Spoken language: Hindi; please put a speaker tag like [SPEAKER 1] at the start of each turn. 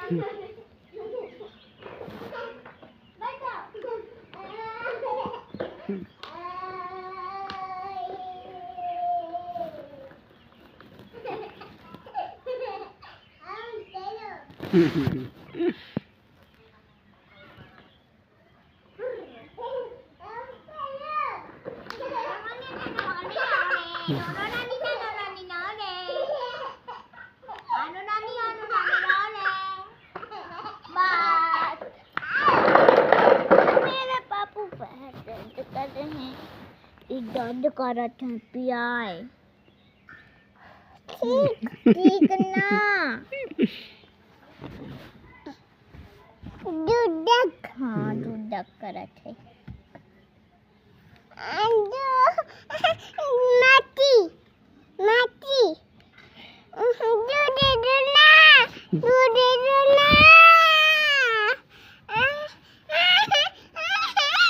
[SPEAKER 1] मेरे पापू दर्द कर रहे हैं। एक दर्द कर रहा था पियाए। ठीक ना। दूधक हाँ दूधक कर रहे थे।